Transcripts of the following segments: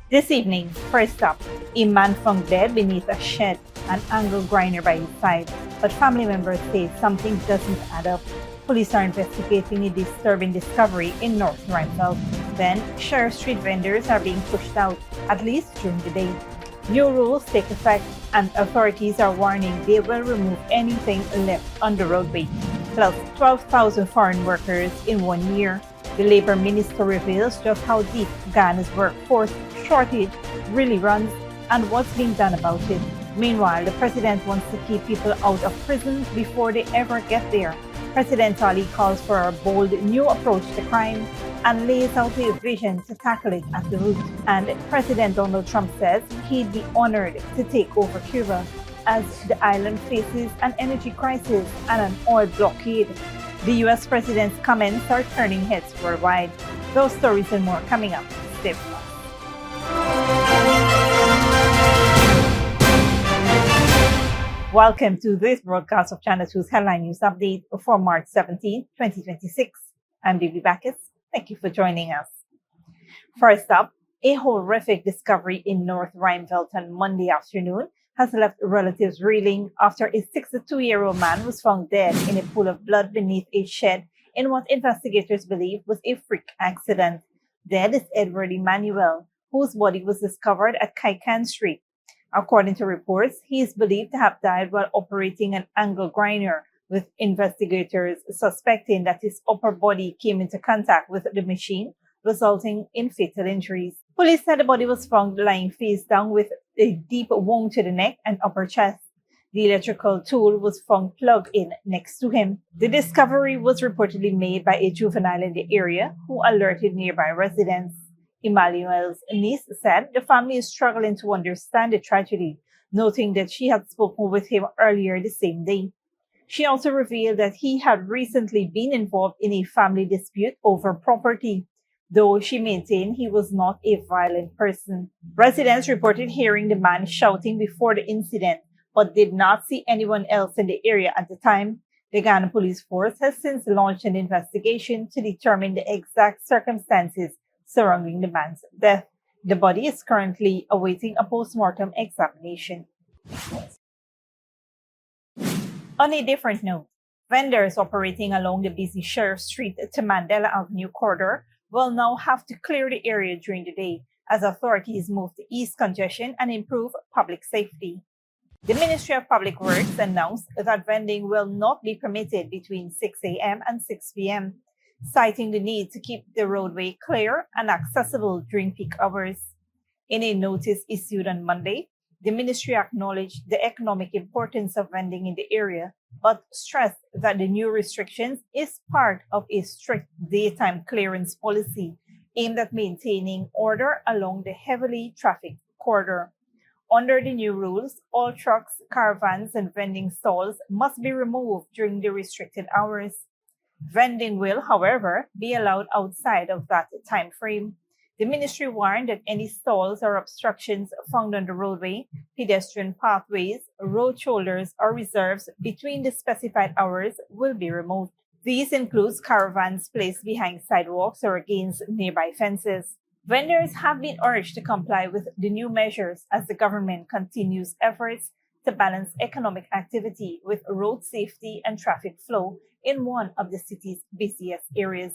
This evening, first up, a man found dead beneath a shed, an angle grinder by his side, but family members say something doesn't add up. Police are investigating a disturbing discovery in North Ruimveldt. Then, Sheriff Street vendors are being pushed out, at least during the day. New rules take effect, and authorities are warning they will remove anything left on the roadway. Plus, 12,000 foreign workers in 1 year. The Labour Minister reveals just how deep Guyana's workforce shortage really runs and what's being done about it. Meanwhile, the president wants to keep people out of prison before they ever get there. President Ali calls for a bold new approach to crime and lays out a vision to tackle it at the root. And President Donald Trump says he'd be honored to take over Cuba as the island faces an energy crisis and an oil blockade. The US president's comments are turning heads worldwide. Those stories and more coming up. Stay with us. Welcome to this broadcast of Channel 2's Headline News Update for March 17, 2026. I'm Bibi Backus. Thank you for joining us. First up, a horrific discovery in North Ruimveldt on Monday afternoon has left relatives reeling after a 62-year-old man was found dead in a pool of blood beneath a shed in what investigators believe was a freak accident. Dead is Edward Emmanuel, whose body was discovered at Kaikan Street. According to reports, he is believed to have died while operating an angle grinder, with investigators suspecting that his upper body came into contact with the machine, resulting in fatal injuries. Police said the body was found lying face down with a deep wound to the neck and upper chest. The electrical tool was found plugged in next to him. The discovery was reportedly made by a juvenile in the area who alerted nearby residents. Emmanuel's niece said the family is struggling to understand the tragedy, noting that she had spoken with him earlier the same day. She also revealed that he had recently been involved in a family dispute over property, though she maintained he was not a violent person. Residents reported hearing the man shouting before the incident, but did not see anyone else in the area at the time. The Guyana Police Force has since launched an investigation to determine the exact circumstances surrounding the man's death. The body is currently awaiting a post-mortem examination. On a different note, vendors operating along the busy Sheriff Street to Mandela Avenue corridor will now have to clear the area during the day as authorities move to ease congestion and improve public safety. The Ministry of Public Works announced that vending will not be permitted between 6 a.m. and 6 p.m., citing the need to keep the roadway clear and accessible during peak hours. In a notice issued on Monday, the ministry acknowledged the economic importance of vending in the area, but stressed that the new restrictions is part of a strict daytime clearance policy aimed at maintaining order along the heavily trafficked corridor. Under the new rules, all trucks, caravans, and vending stalls must be removed during the restricted hours. Vending will, however, be allowed outside of that time frame. The ministry warned that any stalls or obstructions found on the roadway, pedestrian pathways, road shoulders, or reserves between the specified hours will be removed. These include caravans placed behind sidewalks or against nearby fences. Vendors have been urged to comply with the new measures as the government continues efforts to balance economic activity with road safety and traffic flow in one of the city's busiest areas.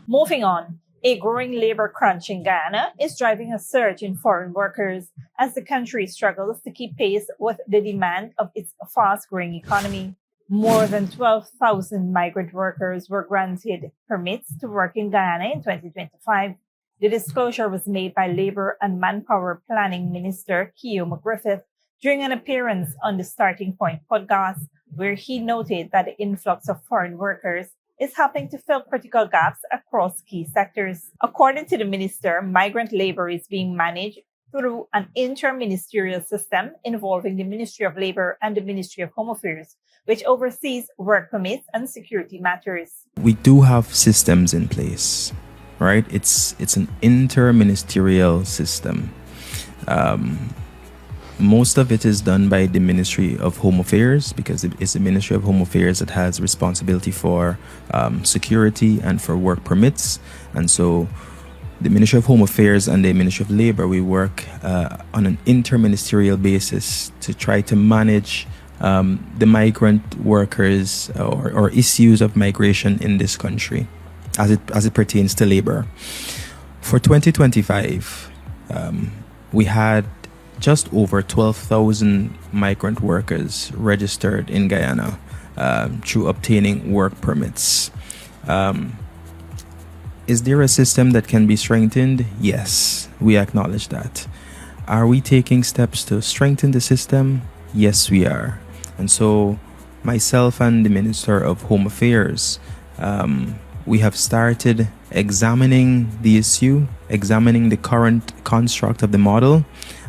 Moving on, a growing labor crunch in Guyana is driving a surge in foreign workers as the country struggles to keep pace with the demand of its fast-growing economy. More than 12,000 migrant workers were granted permits to work in Guyana in 2025. The disclosure was made by Labor and Manpower Planning Minister Keoma Griffith during an appearance on the Starting Point podcast, where he noted that the influx of foreign workers is helping to fill critical gaps across key sectors. According to the minister, migrant labor is being managed through an inter-ministerial system involving the Ministry of Labor and the Ministry of Home Affairs, which oversees work permits and security matters. We do have systems in place, right? It's an inter-ministerial system. Most of it is done by the Ministry of Home Affairs, because it's the Ministry of Home Affairs that has responsibility for security and for work permits. And so the Ministry of Home Affairs and the Ministry of Labor, we work on an interministerial basis to try to manage the migrant workers or issues of migration in this country as it pertains to labor. For 2025, we had just over 12,000 migrant workers registered in Guyana through obtaining work permits. Is there a system that can be strengthened? Yes, we acknowledge that. Are we taking steps to strengthen the system? Yes, we are. And so myself and the Minister of Home Affairs, we have started examining the issue, examining the current construct of the model,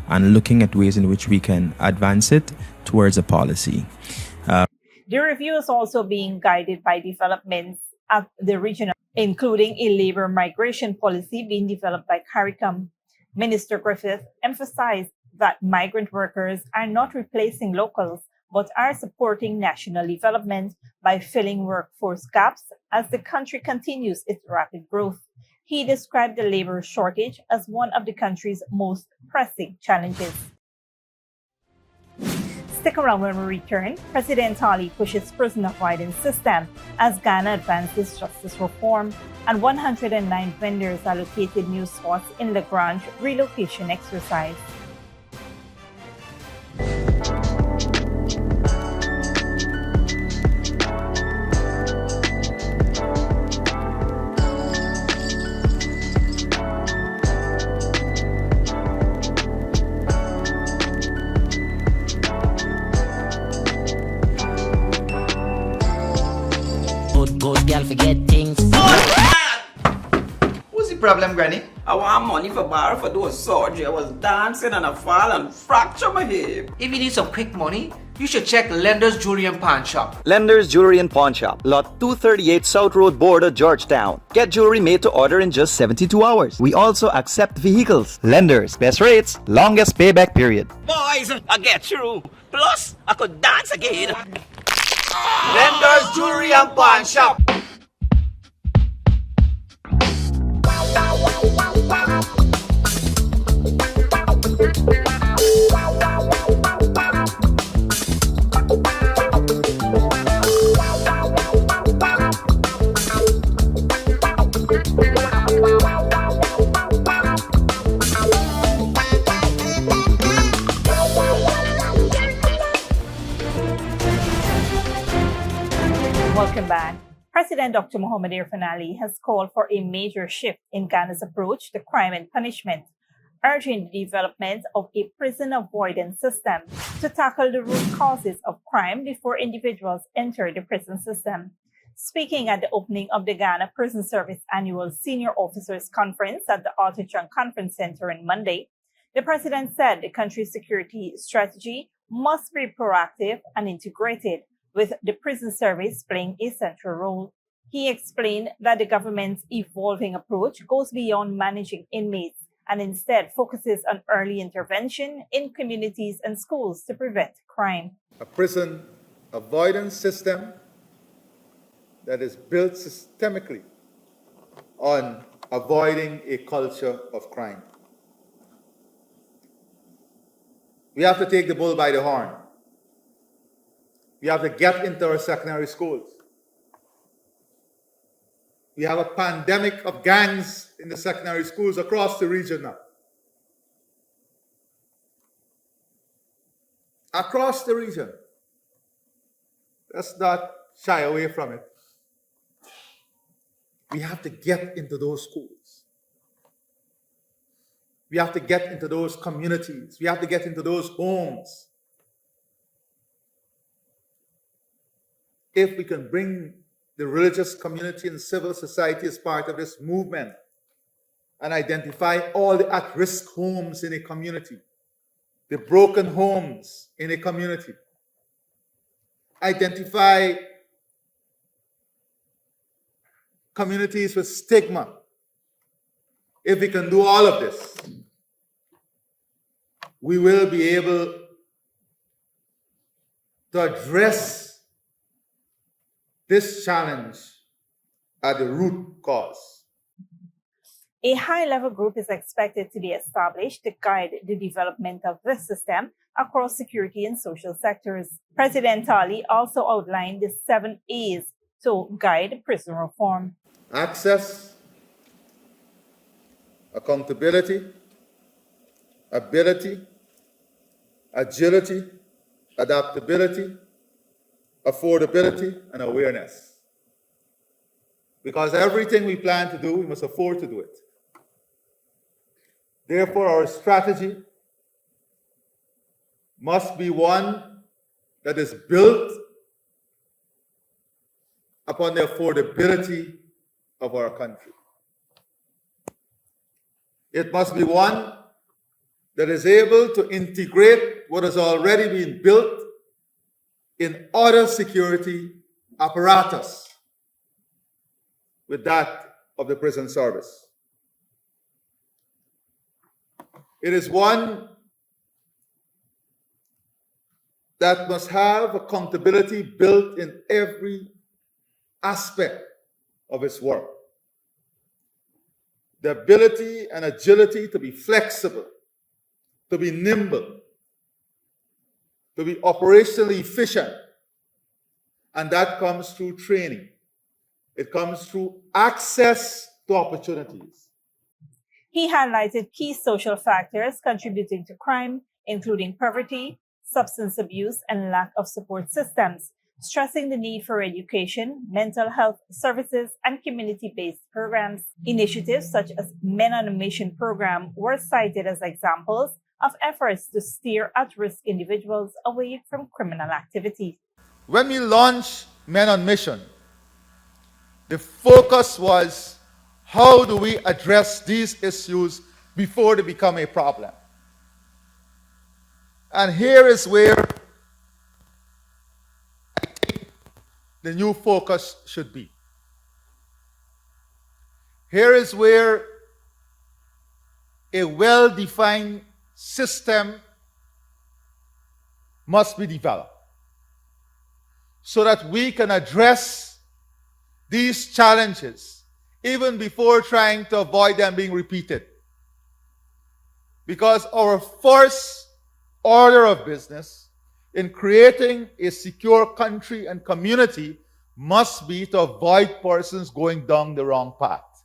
and looking at ways in which we can advance it towards a policy. The review is also being guided by developments at the regional, including a labor migration policy being developed by CARICOM. Minister Griffith emphasized that migrant workers are not replacing locals, but are supporting national development by filling workforce gaps as the country continues its rapid growth. He described the labor shortage as one of the country's most pressing challenges. Stick around when we return. President Ali pushes prison avoidance system as Ghana advances justice reform, and 109 vendors allocated new spots in Lagrange relocation exercise. Good girl forget things. What's the problem, Granny? I want money for borrow for those surgery. I was dancing and I fall and fracture my hip. If you need some quick money, you should check Lender's Jewelry and Pawn Shop. Lender's Jewelry and Pawn Shop, lot 238 South Road Border, Georgetown. Get jewelry made to order in just 72 hours. We also accept vehicles. Lender's, best rates, longest payback period. Boys, I get through. Plus, I could dance again. Lender's Jewelry and Pawn Shop. Welcome back. President Dr. Mohamed Irfaan Ali has called for a major shift in Ghana's approach to crime and punishment, urging the development of a prison avoidance system to tackle the root causes of crime before individuals enter the prison system. Speaking at the opening of the Ghana Prison Service Annual Senior Officers Conference at the Arthur Chung Conference Center on Monday, the president said the country's security strategy must be proactive and integrated, with the prison service playing a central role. He explained that the government's evolving approach goes beyond managing inmates and instead focuses on early intervention in communities and schools to prevent crime. A prison avoidance system that is built systemically on avoiding a culture of crime. We have to take the bull by the horn. We have to get into our secondary schools. We have a pandemic of gangs in the secondary schools across the region now. Across the region. Let's not shy away from it. We have to get into those schools. We have to get into those communities. We have to get into those homes. If we can bring the religious community and civil society as part of this movement and identify all the at-risk homes in a community, the broken homes in a community, identify communities with stigma. If we can do all of this, we will be able to address this challenge at the root cause. A high-level group is expected to be established to guide the development of this system across security and social sectors. President Ali also outlined the 7 A's to guide prison reform. Access, accountability, ability, agility, adaptability, affordability, and awareness. Because everything we plan to do, we must afford to do it. Therefore, our strategy must be one that is built upon the affordability of our country. It must be one that is able to integrate what has already been built in other security apparatus with that of the prison service. It is one that must have accountability built in every aspect of its work. The ability and agility to be flexible, to be nimble, to be operationally efficient. And that comes through training. It comes through access to opportunities. He highlighted key social factors contributing to crime, including poverty, substance abuse, and lack of support systems, stressing the need for education, mental health services, and community-based programs. Initiatives such as Men on a Mission program were cited as examples of efforts to steer at-risk individuals away from criminal activity. When we launched Men on Mission, the focus was how do we address these issues before they become a problem? And here is where the new focus should be. Here is where a well-defined system must be developed so that we can address these challenges even before trying to avoid them being repeated. Because our first order of business in creating a secure country and community must be to avoid persons going down the wrong path.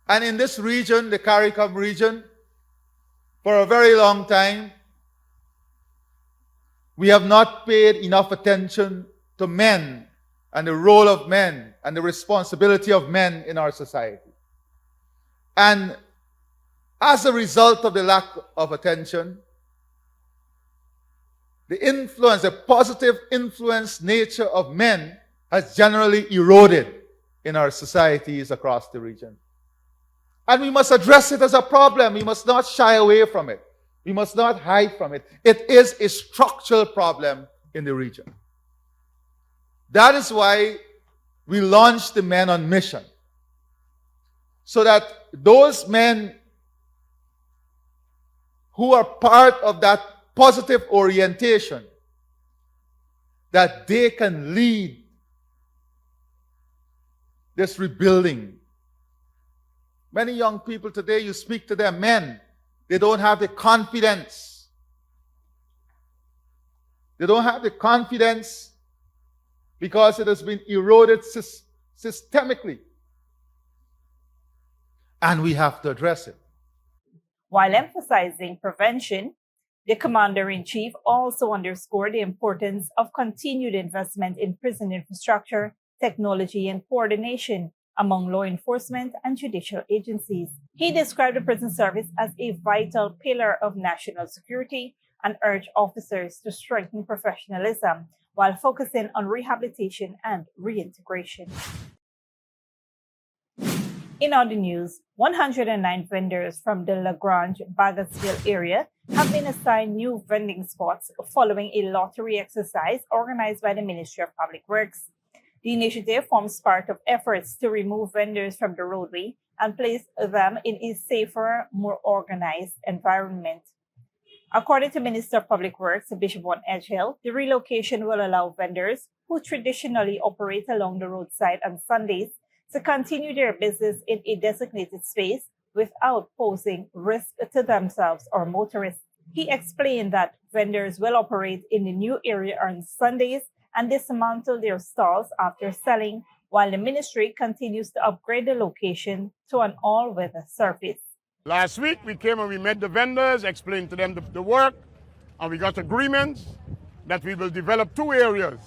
And in this region, the CARICOM region, for a very long time, we have not paid enough attention to men and the role of men and the responsibility of men in our society. And as a result of the lack of attention, the influence, the positive influence nature of men has generally eroded in our societies across the region. And we must address it as a problem. We must not shy away from it. We must not hide from it. It is a structural problem in the region. That is why we launched the Men on Mission, so that those men who are part of that positive orientation, that they can lead this rebuilding. Many young people today, you speak to them, men, they don't have the confidence. They don't have the confidence because it has been eroded systemically. And we have to address it. While emphasizing prevention, the Commander-in-Chief also underscored the importance of continued investment in prison infrastructure, technology, and coordination among law enforcement and judicial agencies. He described the prison service as a vital pillar of national security and urged officers to strengthen professionalism while focusing on rehabilitation and reintegration. In other news, 109 vendors from the Lagrange-Bakersfield area have been assigned new vending spots following a lottery exercise organized by the Ministry of Public Works. The initiative forms part of efforts to remove vendors from the roadway and place them in a safer, more organized environment. According to Minister of Public Works, Bishop Von Edgehill, the relocation will allow vendors who traditionally operate along the roadside on Sundays to continue their business in a designated space without posing risk to themselves or motorists. He explained that vendors will operate in the new area on Sundays and dismantle their stalls after selling, while the ministry continues to upgrade the location to an all-weather surface. Last week, we came and we met the vendors, explained to them the work, and we got agreements that we will develop 2 areas.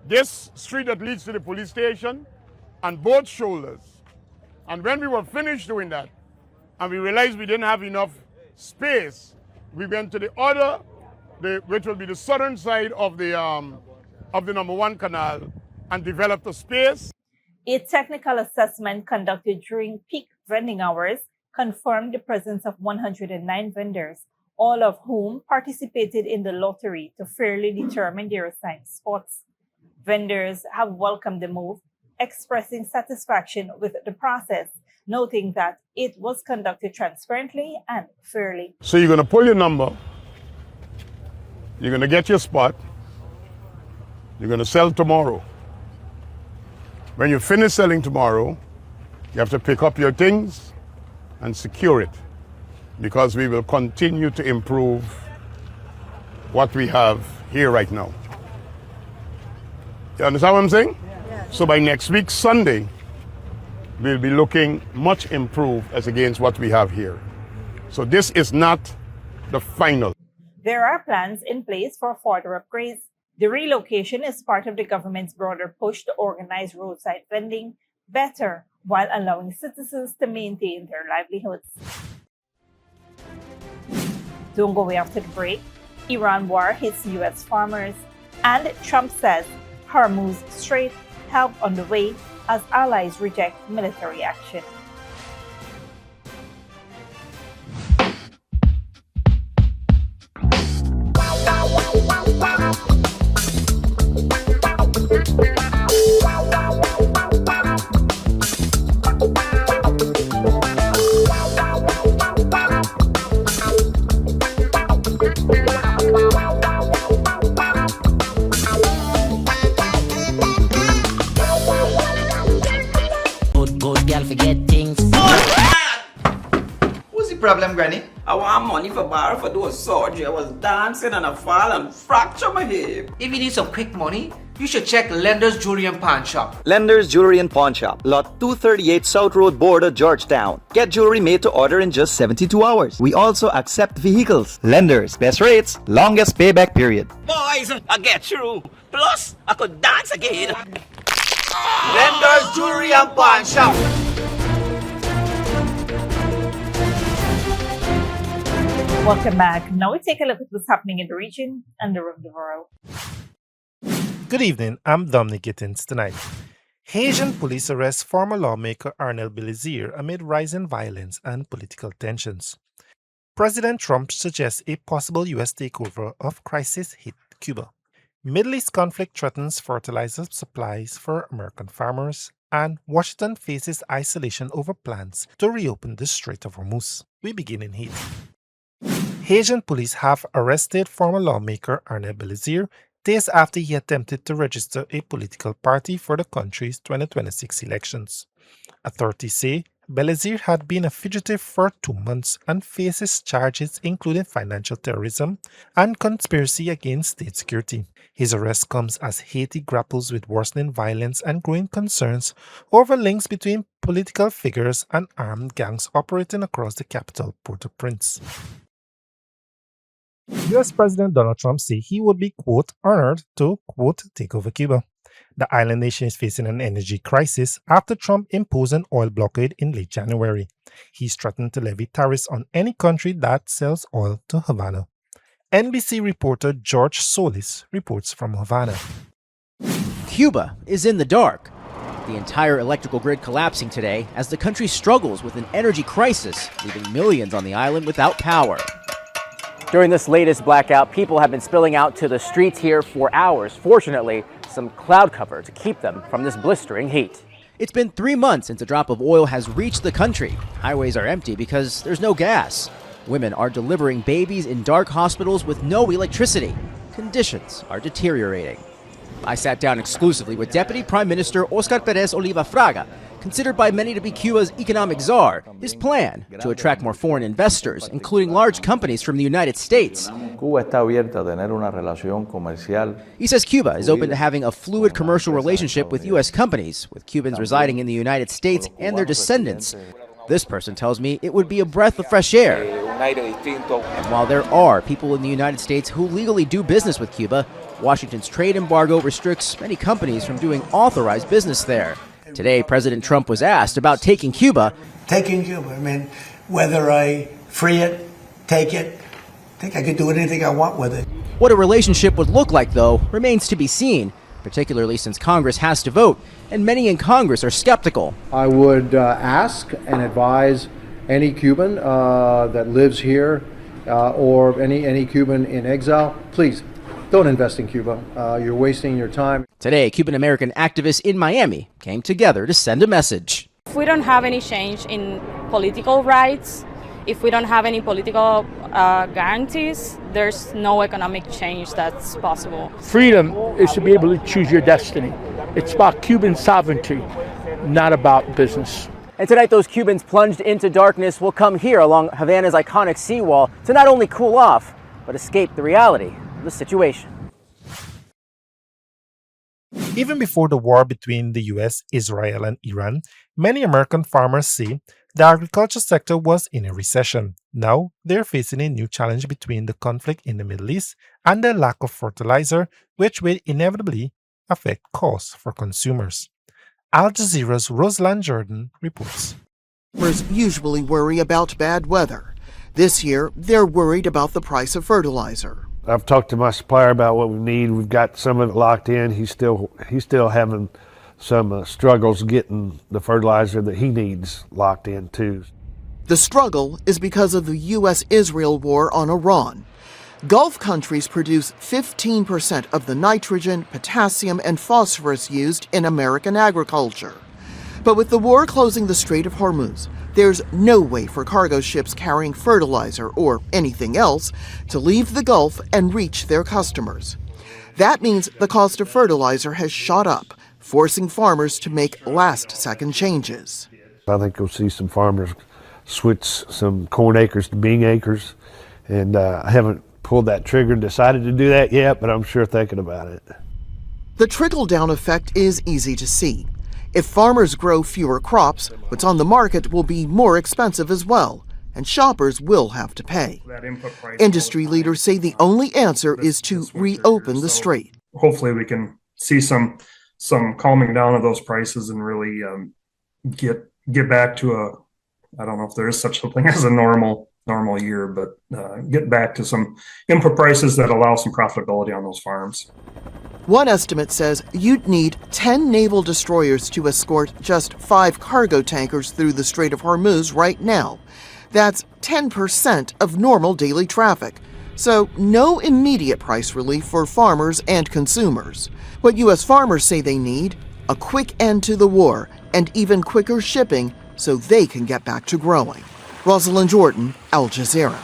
This street that leads to the police station and both shoulders. And when we were finished doing that, and we realized we didn't have enough space, we went to the other, which will be the southern side of the number 1 canal, and developed a space. A technical assessment conducted during peak vending hours confirmed the presence of 109 vendors, all of whom participated in the lottery to fairly determine their assigned spots. Vendors have welcomed the move, expressing satisfaction with the process, noting that it was conducted transparently and fairly. So you're going to pull your number, you're going to get your spot, you're going to sell tomorrow. When you finish selling tomorrow, you have to pick up your things and secure it, because we will continue to improve what we have here right now. You understand what I'm saying? Yeah. So by next week, Sunday, we'll be looking much improved as against what we have here. So this is not the final. There are plans in place for further upgrades. The relocation is part of the government's broader push to organize roadside vending better while allowing citizens to maintain their livelihoods. Don't go away after the break. Iran war hits U.S. farmers, and Trump says Hormuz Strait help on the way as allies reject military action. What's the problem, Granny? I want money for borrow for those surgery. I was dancing and I fall and fracture my hip. If you need some quick money, you should check Lender's Jewelry and Pawn Shop. Lender's Jewelry and Pawn Shop, lot 238 South Road Border, Georgetown. Get jewelry made to order in just 72 hours. We also accept vehicles. Lenders, best rates, longest payback period. Boys, I get through. Plus, I could dance again. Lender's Jewelry and Pawn Shop. Welcome back. Now we take a look at what's happening in the region and around the world. Good evening, I'm Dominic Gittins tonight. Haitian police arrest former lawmaker Arnel Belizier amid rising violence and political tensions. President Trump suggests a possible U.S. takeover of crisis-hit Cuba. Middle East conflict threatens fertilizer supplies for American farmers, and Washington faces isolation over plans to reopen the Strait of Hormuz. We begin in Haiti. Haitian police have arrested former lawmaker Arnel Belizier days after he attempted to register a political party for the country's 2026 elections. Authorities say Belizier had been a fugitive for 2 months and faces charges including financial terrorism and conspiracy against state security. His arrest comes as Haiti grapples with worsening violence and growing concerns over links between political figures and armed gangs operating across the capital, Port-au-Prince. U.S. President Donald Trump said he would be, quote, honored to, quote, take over Cuba. The island nation is facing an energy crisis after Trump imposed an oil blockade in late January. He's threatened to levy tariffs on any country that sells oil to Havana. NBC reporter George Solis reports from Havana. Cuba is in the dark. The entire electrical grid collapsing today as the country struggles with an energy crisis, leaving millions on the island without power. During this latest blackout, people have been spilling out to the streets here for hours. Fortunately, some cloud cover to keep them from this blistering heat. It's been 3 months since a drop of oil has reached the country. Highways are empty because there's no gas. Women are delivering babies in dark hospitals with no electricity. Conditions are deteriorating. I sat down exclusively with Deputy Prime Minister Oscar Perez Oliva Fraga, considered by many to be Cuba's economic czar. His plan to attract more foreign investors, including large companies from the United States. He says Cuba is open to having a fluid commercial relationship with U.S. companies, with Cubans residing in the United States and their descendants. This person tells me it would be a breath of fresh air. And while there are people in the United States who legally do business with Cuba, Washington's trade embargo restricts many companies from doing authorized business there. Today, President Trump was asked about taking Cuba. Taking Cuba, I mean, whether I free it, take it, I think I could do anything I want with it. What a relationship would look like, though, remains to be seen, particularly since Congress has to vote, and many in Congress are skeptical. I would ask and advise any Cuban that lives here or any Cuban in exile, please don't invest in Cuba. You're wasting your time. Today, Cuban-American activists in Miami came together to send a message. If we don't have any change in political rights, if we don't have any political guarantees, there's no economic change that's possible. Freedom is to be able to choose your destiny. It's about Cuban sovereignty, not about business. And tonight, those Cubans plunged into darkness will come here along Havana's iconic seawall to not only cool off, but escape the reality of the situation. Even before the war between the US, Israel, and Iran, many American farmers say the agriculture sector was in a recession. Now, they're facing a new challenge between the conflict in the Middle East and the lack of fertilizer, which will inevitably affect costs for consumers. Al Jazeera's Rosalind Jordan reports. Farmers usually worry about bad weather. This year, they're worried about the price of fertilizer. I've talked to my supplier about what we need. We've got some of it locked in. He's still having some struggles getting the fertilizer that he needs locked in too. The struggle is because of the U.S.-Israel war on Iran. Gulf countries produce 15% of the nitrogen, potassium, and phosphorus used in American agriculture. But with the war closing the Strait of Hormuz, there's no way for cargo ships carrying fertilizer or anything else to leave the Gulf and reach their customers. That means the cost of fertilizer has shot up, forcing farmers to make last-second changes. I think you'll see some farmers switch some corn acres to bean acres, and I haven't pulled that trigger and decided to do that yet, but I'm sure thinking about it. The trickle-down effect is easy to see. If farmers grow fewer crops, what's on the market will be more expensive as well, and shoppers will have to pay. Industry leaders say the only answer is to reopen the strait. Hopefully we can see some calming down of those prices and really get back to I don't know if there is such a thing as a normal year, but get back to some input prices that allow some profitability on those farms. One estimate says you'd need 10 naval destroyers to escort just 5 cargo tankers through the Strait of Hormuz right now. That's 10% of normal daily traffic. So no immediate price relief for farmers and consumers. What U.S. farmers say they need, a quick end to the war and even quicker shipping so they can get back to growing. Rosalind Jordan, Al Jazeera.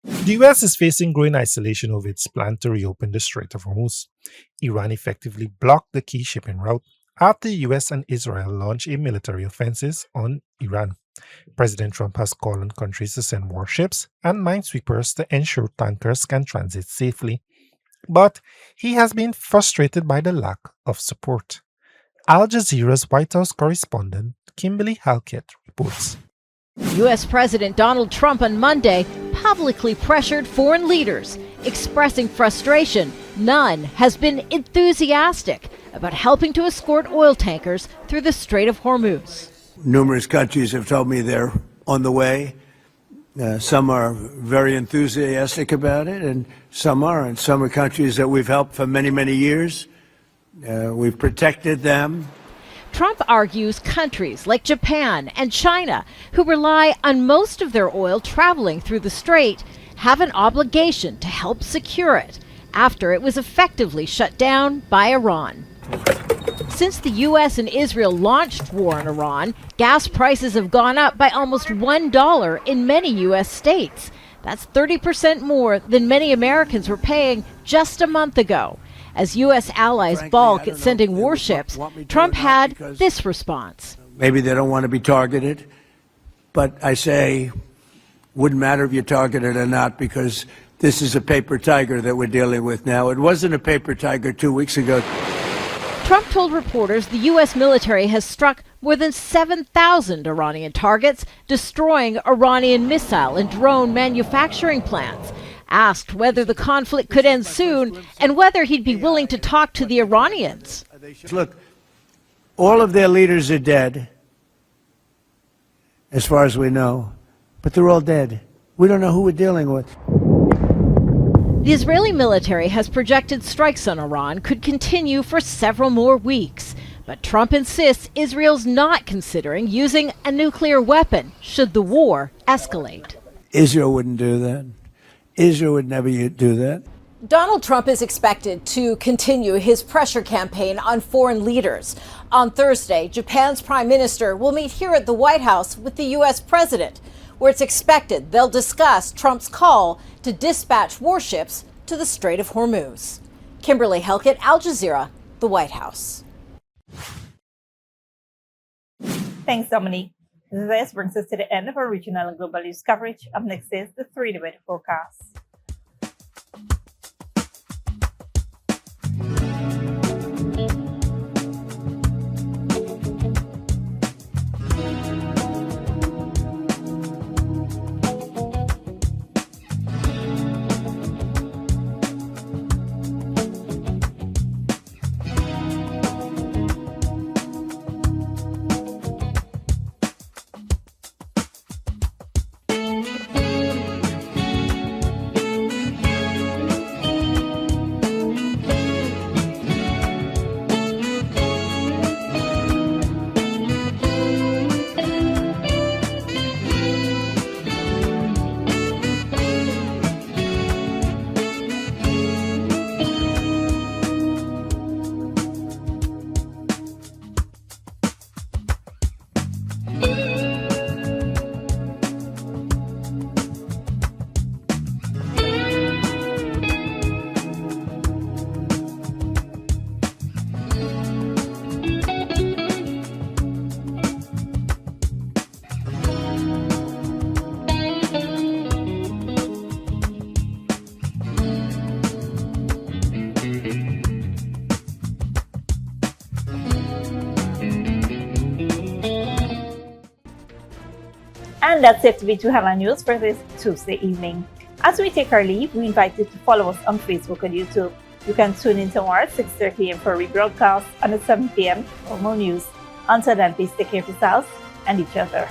The US is facing growing isolation over its plan to reopen the Strait of Hormuz. Iran effectively blocked the key shipping route after the US and Israel launched a military offensive on Iran. President Trump has called on countries to send warships and minesweepers to ensure tankers can transit safely. But he has been frustrated by the lack of support. Al Jazeera's White House correspondent Kimberly Halkett reports. U.S. President Donald Trump on Monday publicly pressured foreign leaders, expressing frustration. None has been enthusiastic about helping to escort oil tankers through the Strait of Hormuz. Numerous countries have told me they're on the way. Some are very enthusiastic about it, and some aren't. Some are countries that we've helped for many, many years. We've protected them. Trump argues countries like Japan and China, who rely on most of their oil traveling through the strait, have an obligation to help secure it after it was effectively shut down by Iran. Since the U.S. and Israel launched war on Iran, gas prices have gone up by almost $1 in many U.S. states. That's 30% more than many Americans were paying just a month ago. As U.S. allies balk at sending warships, Trump had this response. Maybe they don't want to be targeted, but I say, wouldn't matter if you're targeted or not, because this is a paper tiger that we're dealing with now. It wasn't a paper tiger 2 weeks ago. Trump told reporters the U.S. military has struck more than 7,000 Iranian targets, destroying Iranian missile and drone manufacturing plants. Asked whether the conflict could end soon and whether he'd be willing to talk to the Iranians. Look, all of their leaders are dead, as far as we know, but they're all dead. We don't know who we're dealing with. The Israeli military has projected strikes on Iran could continue for several more weeks. But Trump insists Israel's not considering using a nuclear weapon should the war escalate. Israel wouldn't do that. Israel would never do that. Donald Trump is expected to continue his pressure campaign on foreign leaders. On Thursday, Japan's prime minister will meet here at the White House with the U.S. president, where it's expected they'll discuss Trump's call to dispatch warships to the Strait of Hormuz. Kimberly Helkett, Al Jazeera, the White House. Thanks, Dominique. This brings us to the end of our regional and global news coverage. Up next is the 3-day weather forecast. And that's it to be 2 Headline News for this Tuesday evening. As we take our leave, we invite you to follow us on Facebook and YouTube. You can tune in tomorrow at 6:30 a.m. for rebroadcast and at 7 p.m. for more news. Until then, please take care of yourselves and each other.